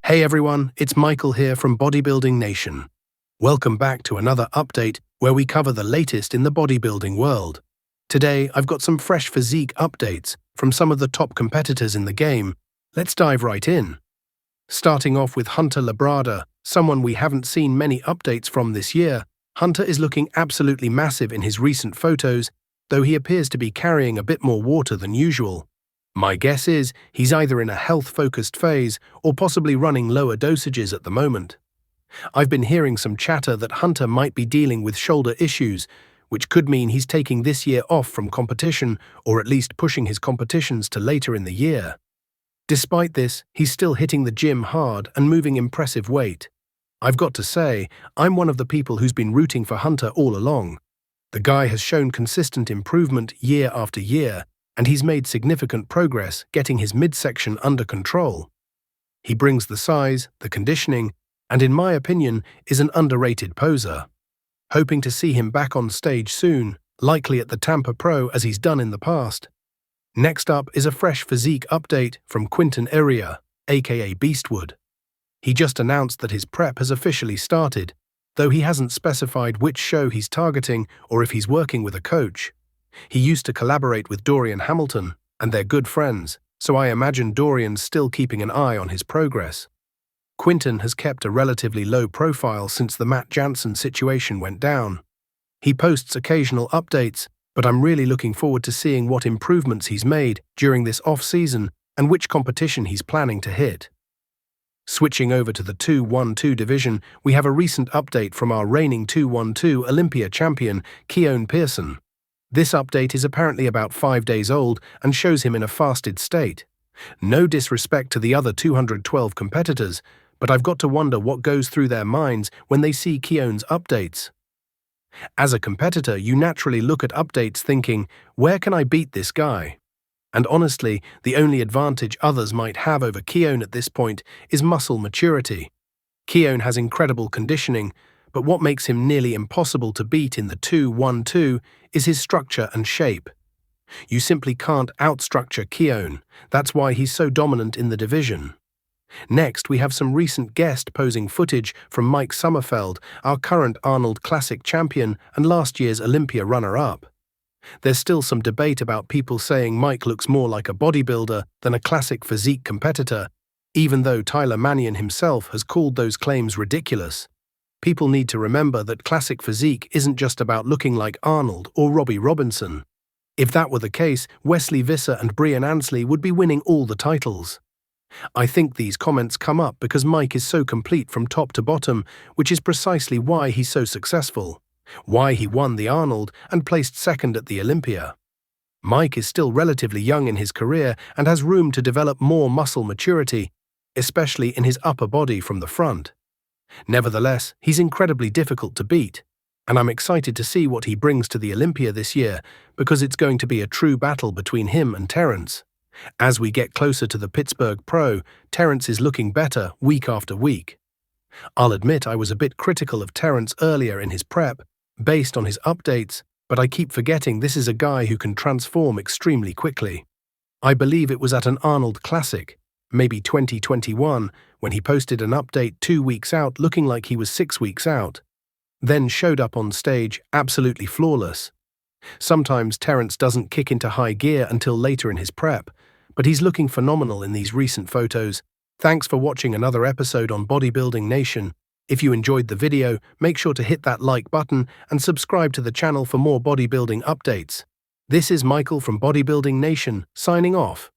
Hey everyone, it's Michael here from Bodybuilding Nation. Welcome back to another update where we cover the latest in the bodybuilding world. Today, I've got some fresh physique updates from some of the top competitors in the game. Let's dive right in. Starting off with Hunter Labrada, someone we haven't seen many updates from this year. Hunter is looking absolutely massive in his recent photos, though he appears to be carrying a bit more water than usual. My guess is he's either in a health-focused phase or possibly running lower dosages at the moment. I've been hearing some chatter that Hunter might be dealing with shoulder issues, which could mean he's taking this year off from competition or at least pushing his competitions to later in the year. Despite this, he's still hitting the gym hard and moving impressive weight. I've got to say, I'm one of the people who's been rooting for Hunter all along. The guy has shown consistent improvement year after year, and he's made significant progress getting his midsection under control. He brings the size, the conditioning, and in my opinion, is an underrated poser. Hoping to see him back on stage soon, likely at the Tampa Pro as he's done in the past. Next up is a fresh physique update from Quinton Eriya, aka Beastwood. He just announced that his prep has officially started, though he hasn't specified which show he's targeting or if he's working with a coach. He used to collaborate with Dorian Hamilton, and they're good friends, so I imagine Dorian's still keeping an eye on his progress. Quinton has kept a relatively low profile since the Matt Jansen situation went down. He posts occasional updates, but I'm really looking forward to seeing what improvements he's made during this off-season and which competition he's planning to hit. Switching over to the 212 division, we have a recent update from our reigning 212 Olympia champion Keone Pearson. This update is apparently about 5 days old and shows him in a fasted state. No disrespect to the other 212 competitors, but I've got to wonder what goes through their minds when they see Keone's updates. As a competitor, you naturally look at updates thinking, where can I beat this guy? And honestly, the only advantage others might have over Keone at this point is muscle maturity. Keone has incredible conditioning, but what makes him nearly impossible to beat in the 212 is his structure and shape. You simply can't outstructure Keone, that's why he's so dominant in the division. Next, we have some recent guest posing footage from Mike Sommerfeld, our current Arnold Classic champion and last year's Olympia runner-up. There's still some debate about people saying Mike looks more like a bodybuilder than a classic physique competitor, even though Tyler Mannion himself has called those claims ridiculous. People need to remember that classic physique isn't just about looking like Arnold or Robbie Robinson. If that were the case, Wesley Visser and Brian Ansley would be winning all the titles. I think these comments come up because Mike is so complete from top to bottom, which is precisely why he's so successful, why he won the Arnold and placed second at the Olympia. Mike is still relatively young in his career and has room to develop more muscle maturity, especially in his upper body from the front. Nevertheless, he's incredibly difficult to beat, and I'm excited to see what he brings to the Olympia this year because it's going to be a true battle between him and Terrence. As we get closer to the Pittsburgh Pro, Terrence is looking better week after week. I'll admit I was a bit critical of Terrence earlier in his prep, based on his updates, but I keep forgetting this is a guy who can transform extremely quickly. I believe it was at an Arnold Classic, maybe 2021, when he posted an update 2 weeks out looking like he was 6 weeks out, then showed up on stage absolutely flawless. Sometimes Terrence doesn't kick into high gear until later in his prep, but he's looking phenomenal in these recent photos. Thanks for watching another episode on Bodybuilding Nation. If you enjoyed the video, make sure to hit that like button and subscribe to the channel for more bodybuilding updates. This is Michael from Bodybuilding Nation, signing off.